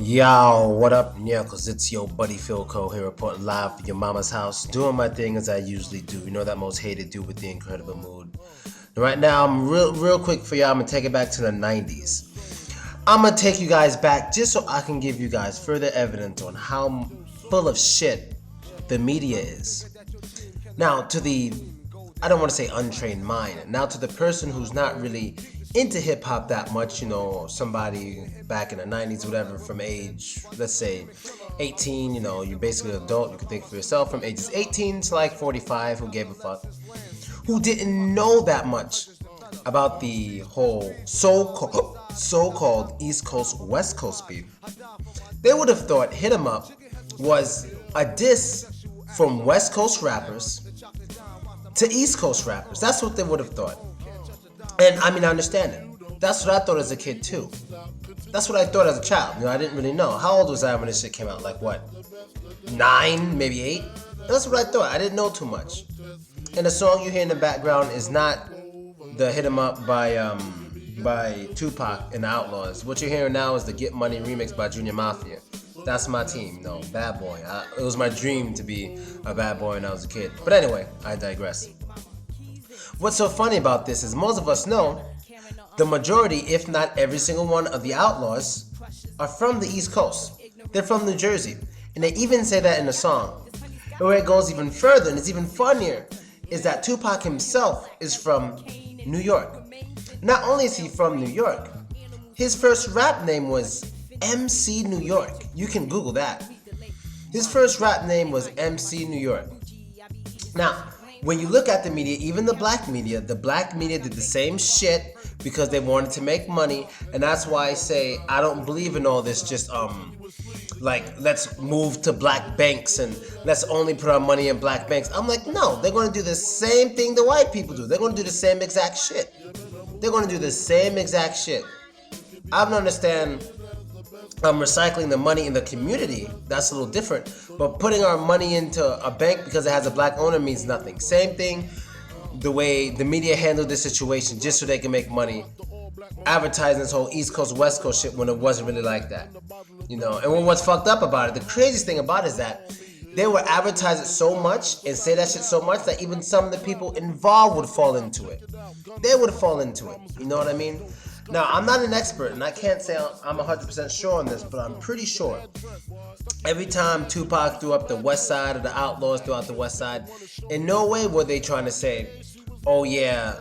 Yo, what up? Yeah, cause it's your buddy Philko here reporting live from your mama's house, doing my thing as I usually do. You know that most hated dude with the incredible mood. Right now, I'm real quick for y'all. I'm gonna take it back to the '90s. I'm gonna take you guys back just so I can give you guys further evidence on how full of shit the media is. Now, I don't want to say untrained mind. Now, to the person who's not really into hip hop that much, somebody back in the '90s, whatever, from age, let's say, 18, you're basically an adult. You can think for yourself from ages 18 to like 45, who gave a fuck, who didn't know that much about the whole so-called East Coast West Coast beef. They would have thought Hit 'Em Up was a diss from West Coast rappers to East Coast rappers. That's what they would have thought. And I mean, I understand it. That's what I thought as a kid too. That's what I thought as a child. I didn't really know. How old was I when this shit came out? Like what? 9, maybe 8? That's what I thought. I didn't know too much. And the song you hear in the background is not the Hit 'Em Up by Tupac and the Outlaws. What you're hearing now is the Get Money remix by Junior Mafia. That's my team. No, bad boy. It was my dream to be a bad boy when I was a kid. But anyway, I digress. What's so funny about this is most of us know the majority, if not every single one of the Outlaws, are from the East Coast. They're from New Jersey. And they even say that in the song. But where it goes even further, and it's even funnier, is that Tupac himself is from New York. Not only is he from New York, his first rap name was MC New York. You can Google that. His first rap name was MC New York. Now, when you look at the media, even the black media did the same shit because they wanted to make money, and that's why I say I don't believe in all this just like let's move to black banks and let's only put our money in black banks. I'm like, no, they're gonna do the same thing the white people do. They're gonna do the same exact shit. They're gonna do the same exact shit. I don't understand recycling the money in the community. That's a little different. But putting our money into a bank because it has a black owner means nothing. Same thing, the way the media handled this situation just so they can make money, advertising this whole East Coast West Coast shit when it wasn't really like that. And what's fucked up about it, the craziest thing about it is that they would advertise it so much and say that shit so much that even some of the people involved would fall into it. They would fall into it. You know what I mean? Now, I'm not an expert, and I can't say I'm 100% sure on this, but I'm pretty sure every time Tupac threw up the West Side or the Outlaws threw out the West Side, in no way were they trying to say, oh yeah,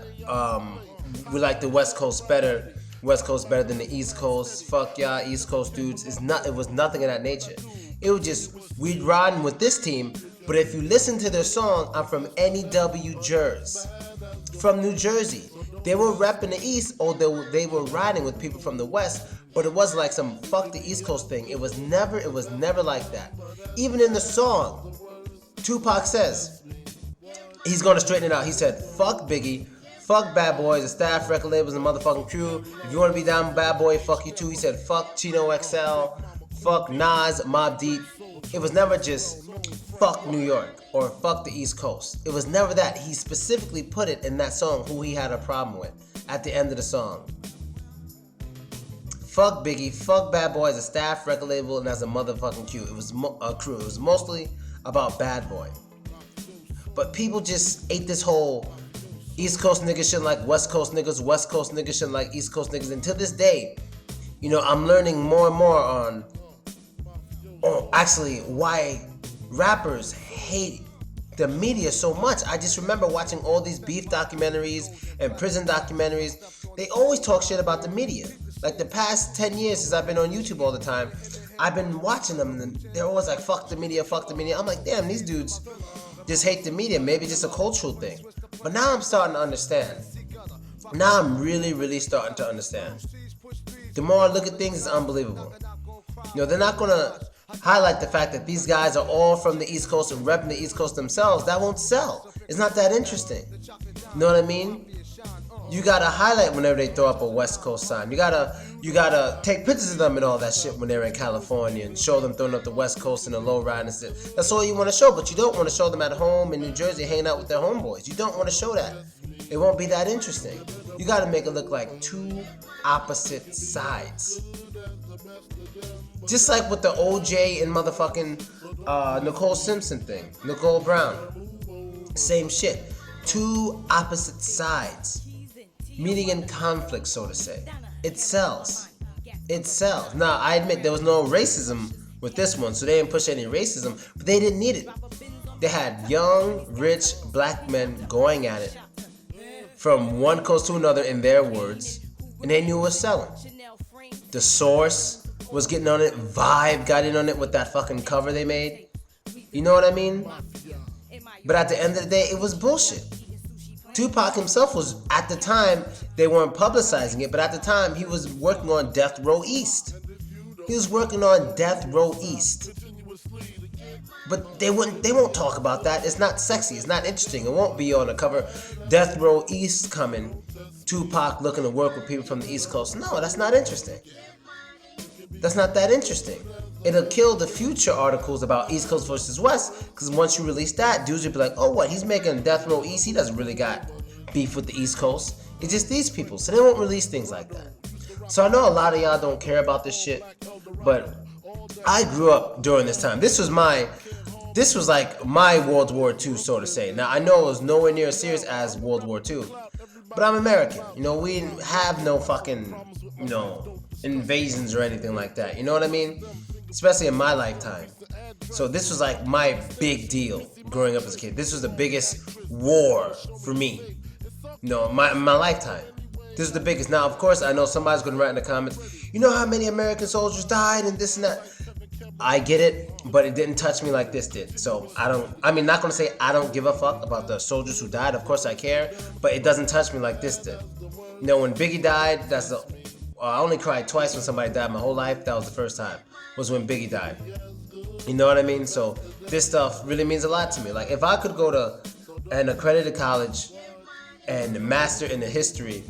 we like the West Coast better than the East Coast, fuck y'all East Coast dudes. It was nothing of that nature. It was just, we'd riding with this team, but if you listen to their song, I'm from NEW Jersey, from New Jersey. They were repping the East, or they were riding with people from the West, but it wasn't like some fuck the East Coast thing. It was never like that. Even in the song, Tupac says, he's gonna straighten it out. He said, fuck Biggie, fuck Bad Boys, the staff, record labels, and motherfucking crew. If you wanna be down with Bad Boy, fuck you too. He said, fuck Chino XL, fuck Nas, Mobb Deep. It was never just fuck New York or fuck the East Coast. It was never that. He specifically put it in that song who he had a problem with at the end of the song. Fuck Biggie, fuck Bad Boy as a staff, record label, and as a motherfucking crew. It was a crew. It was mostly about Bad Boy. But people just ate this whole East Coast niggas shouldn't like West Coast niggas, West Coast niggas shouldn't like East Coast niggas. And to this day, I'm learning more and more on actually why rappers hate the media so much. I just remember watching all these beef documentaries and prison documentaries. They always talk shit about the media. Like the past 10 years since I've been on YouTube all the time, I've been watching them and they're always like, fuck the media, fuck the media. I'm like, damn, these dudes just hate the media. Maybe just a cultural thing. But now I'm starting to understand. Now I'm really, really starting to understand. The more I look at things, it's unbelievable. They're not gonna highlight the fact that these guys are all from the East Coast and repping the East Coast themselves. That won't sell. It's not that interesting. You know what I mean? You gotta highlight whenever they throw up a West Coast sign. You gotta take pictures of them and all that shit when they're in California and show them throwing up the West Coast and the low ride and shit. That's all you want to show, but you don't want to show them at home in New Jersey hanging out with their homeboys. You don't want to show that. It won't be that interesting. You gotta make it look like two opposite sides. Just like with the OJ and motherfucking Nicole Simpson thing, Nicole Brown. Same shit. Two opposite sides meeting in conflict, so to say. It sells. It sells. Now, I admit there was no racism with this one, so they didn't push any racism, but they didn't need it. They had young, rich black men going at it from one coast to another in their words, and they knew it was selling. The Source was getting on it. Vibe got in on it with that fucking cover they made. You know what I mean? But at the end of the day, it was bullshit. Tupac himself was, at the time, they weren't publicizing it, but at the time, he was working on Death Row East. He was working on Death Row East. But they won't talk about that. It's not sexy. It's not interesting. It won't be on the cover. Death Row East coming. Tupac looking to work with people from the East Coast. No, that's not interesting. That's not that interesting. It'll kill the future articles about East Coast versus West, because once you release that, dudes will be like, oh, what? He's making Death Row East. He doesn't really got beef with the East Coast. It's just these people. So they won't release things like that. So I know a lot of y'all don't care about this shit, but I grew up during this time. This was like my World War II, so to say. Now, I know it was nowhere near as serious as World War II, but I'm American. You know, we didn't have no fucking, invasions or anything like that. You know what I mean? Especially in my lifetime. So this was like my big deal growing up as a kid. This was the biggest war for me. My lifetime. This is the biggest. Now, of course, I know somebody's going to write in the comments, you know how many American soldiers died and this and that. I get it, but it didn't touch me like this did. So not going to say I don't give a fuck about the soldiers who died. Of course I care, but it doesn't touch me like this did. When Biggie died, I only cried twice when somebody died my whole life. That was the first time, was when Biggie died. You know what I mean? So this stuff really means a lot to me. Like, if I could go to an accredited college and master in the history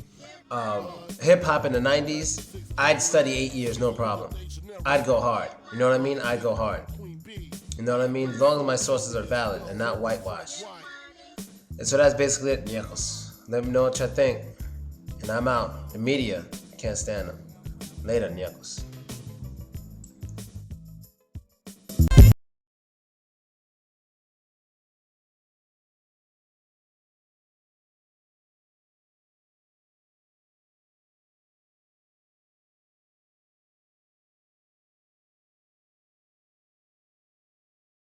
of hip-hop in the 90s, I'd study 8 years, no problem. I'd go hard. You know what I mean? I'd go hard. You know what I mean? As long as my sources are valid and not whitewashed. And so that's basically it, Nyekos. Let me know what you think. And I'm out. The media, can't stand them. Later, Nyekos.